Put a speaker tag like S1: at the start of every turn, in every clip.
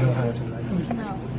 S1: know how to like.
S2: No.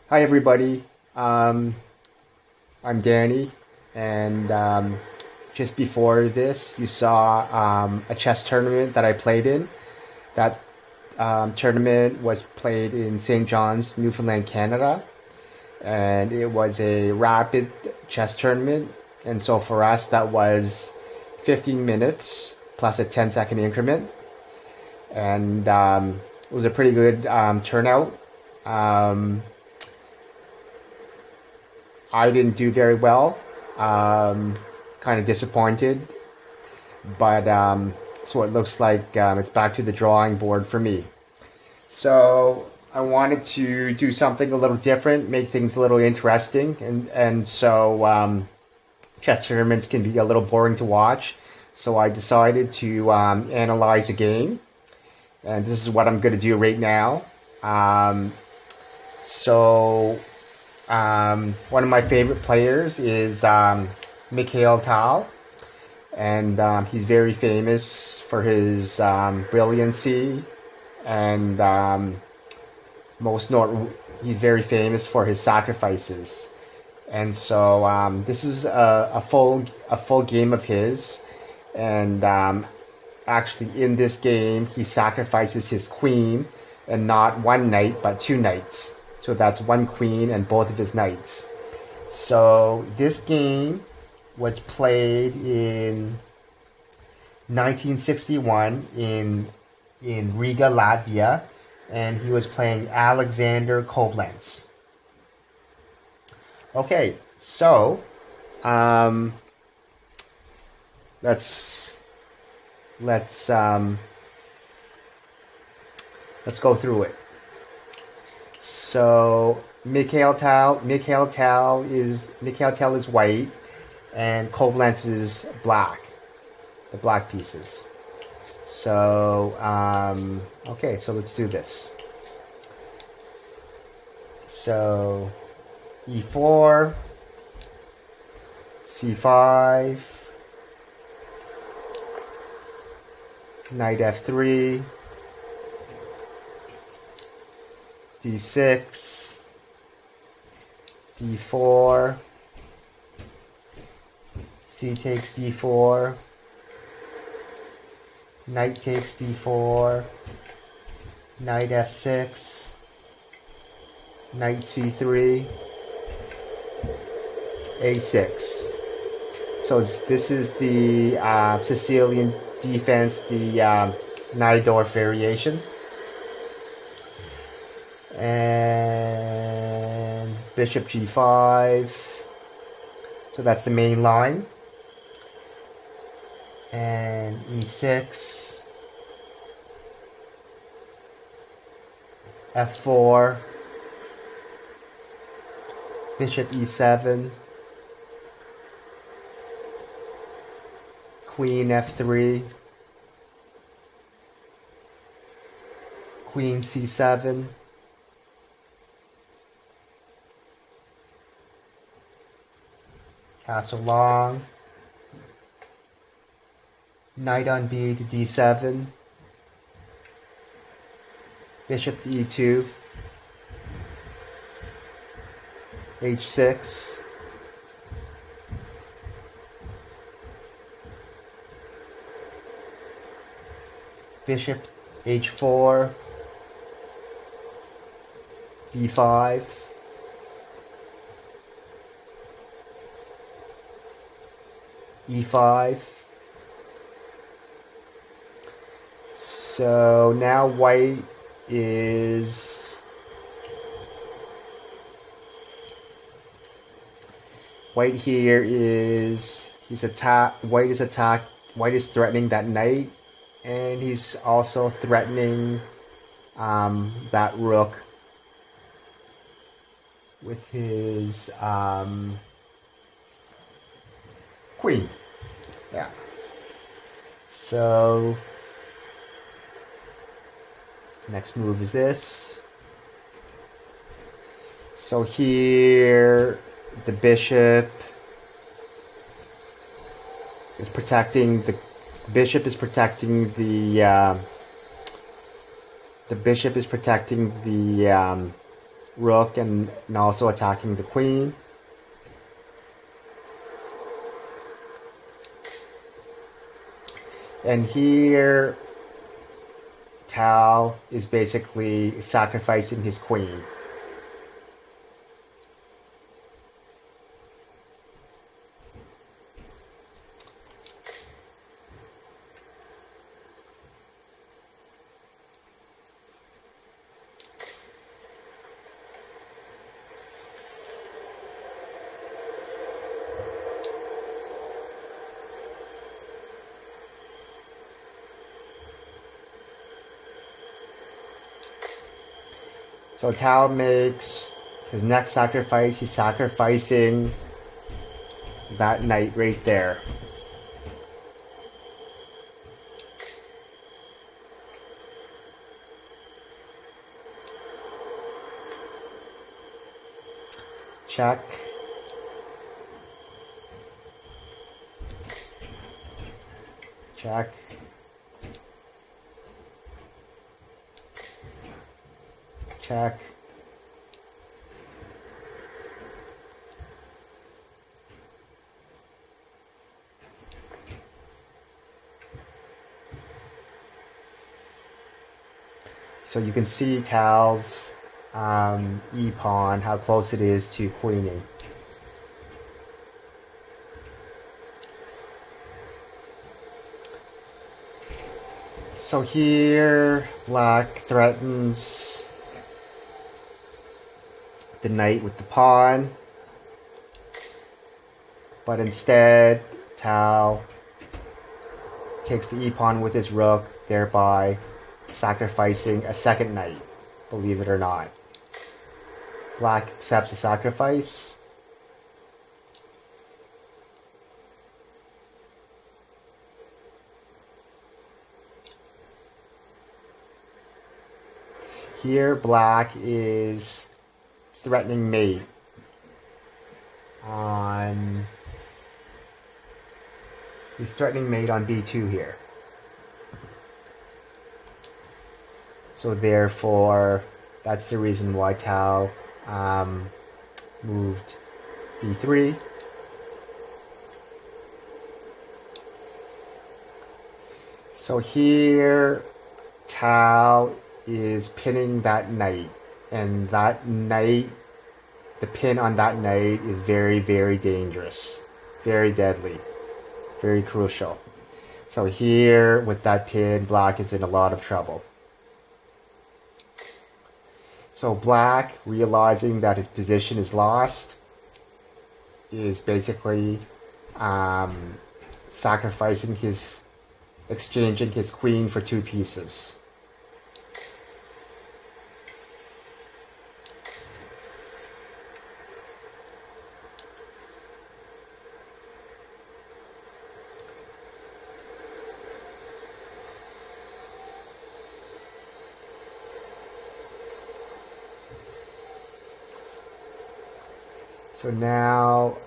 S1: Hi everybody, I'm Danny, and just before this you saw a chess tournament that I played in. That tournament was played in St. John's, Newfoundland, Canada, and it was a rapid chess tournament, and so for us that was 15 minutes plus a 10-second increment, and it was a pretty good turnout. I didn't do very well, kind of disappointed, but so it looks like it's back to the drawing board for me. So I wanted to do something a little different, make things a little interesting, and so chess tournaments can be a little boring to watch. So I decided to analyze a game, and this is what I'm going to do right now. One of my favorite players is Mikhail Tal, and he's very famous for his brilliancy, and he's very famous for his sacrifices. And so this is a full game of his, and actually in this game he sacrifices his queen, and not one knight but two knights. So that's one queen and both of his knights. So this game was played in 1961 in Riga, Latvia, and he was playing Alexander Koblenz. Okay, so let's go through it. So Mikhail Tal is white, and Koblenz is black, the black pieces. So okay, so let's do this. So E4, C5, knight f3, d6, d4, c takes d4, knight takes d4, knight f6, knight c3, a6. So this is the Sicilian defense, the Najdorf variation. And bishop g5. So that's the main line. And e6. f4. Bishop e7. Queen f3. Queen c7. Castle long. Knight on b to d7. Bishop to e2. h6. Bishop h4. b5. e5. So now white is white here is white is threatening that knight, and he's also threatening that rook with his queen. Yeah. So next move is this. So here the bishop is protecting the rook and also attacking the queen. And here Tal is basically sacrificing his queen. So Tal makes his next sacrifice. He's sacrificing that knight right there. Check. Check. Check. So you can see Tal's e-pawn, how close it is to queening. So here, black threatens the knight with the pawn, but instead Tal takes the e-pawn with his rook, thereby sacrificing a second knight, believe it or not. Black accepts the sacrifice. Here, black is threatening mate on... He's threatening mate on b2 here. So therefore, that's the reason why Tal moved b3. So here, Tal is pinning that knight, and that knight, the pin on that knight is very, very dangerous, very deadly, very crucial. So here, with that pin, Black is in a lot of trouble. So Black, realizing that his position is lost, is basically exchanging his queen for 2 pieces. So now,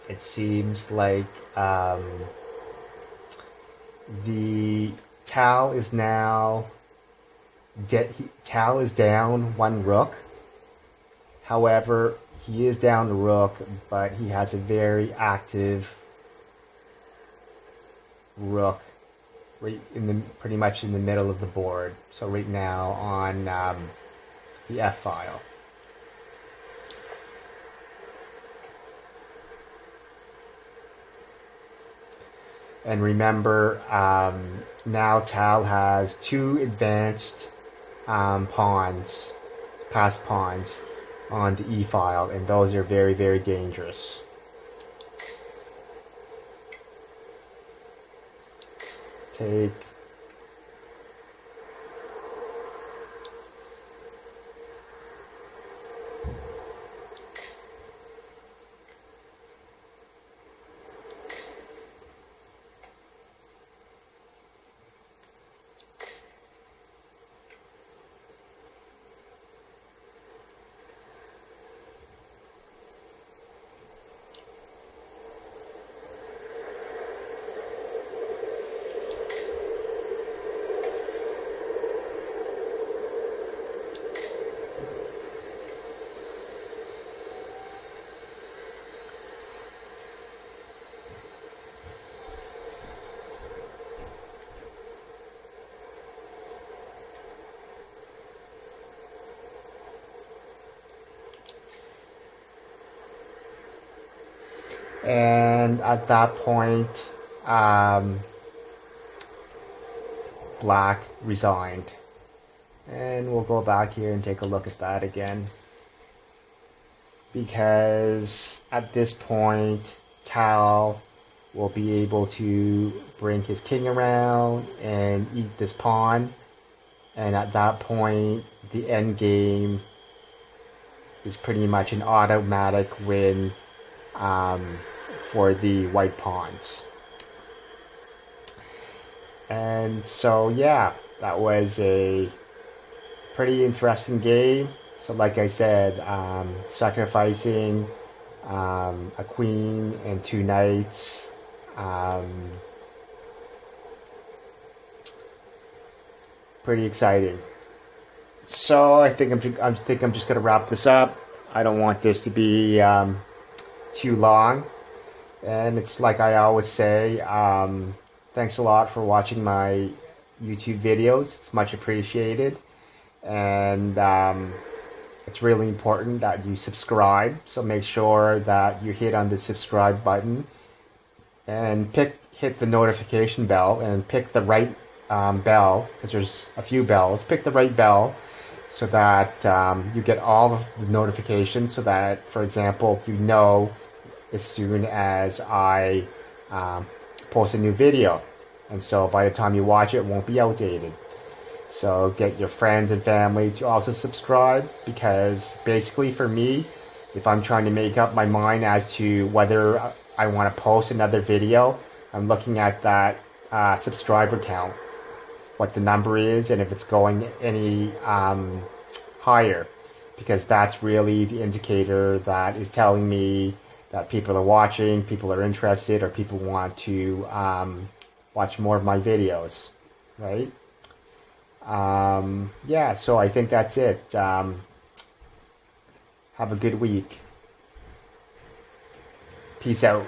S1: it seems like the Tal is now Tal is down 1 rook. However, he is down the rook, but he has a very active rook right pretty much in the middle of the board. So right now on the F file. And remember, now Tal has 2 advanced pawns, passed pawns on the E file, and those are very, very dangerous. Take. And at that point, Black resigned. And we'll go back here and take a look at that again. Because at this point, Tal will be able to bring his king around and eat this pawn. And at that point, the end game is pretty much an automatic win for the white pawns. And so yeah, that was a pretty interesting game. So like I said, sacrificing a queen and 2 knights, pretty exciting. So I think I'm just gonna wrap this up. I don't want this to be too long, and it's like I always say, thanks a lot for watching my YouTube videos. It's much appreciated, and it's really important that you subscribe, so make sure that you hit on the subscribe button and hit the notification bell and pick the right bell, because there's a few bells. Pick the right bell so that you get all of the notifications, so that, for example, you know as soon as I post a new video, and so by the time you watch it, it won't be outdated. So get your friends and family to also subscribe, because basically for me, if I'm trying to make up my mind as to whether I want to post another video, I'm looking at that subscriber count, what the number is, and if it's going any higher, because that's really the indicator that is telling me that people are watching, people are interested, or people want to watch more of my videos, right? Yeah, so I think that's it. Have a good week. Peace out.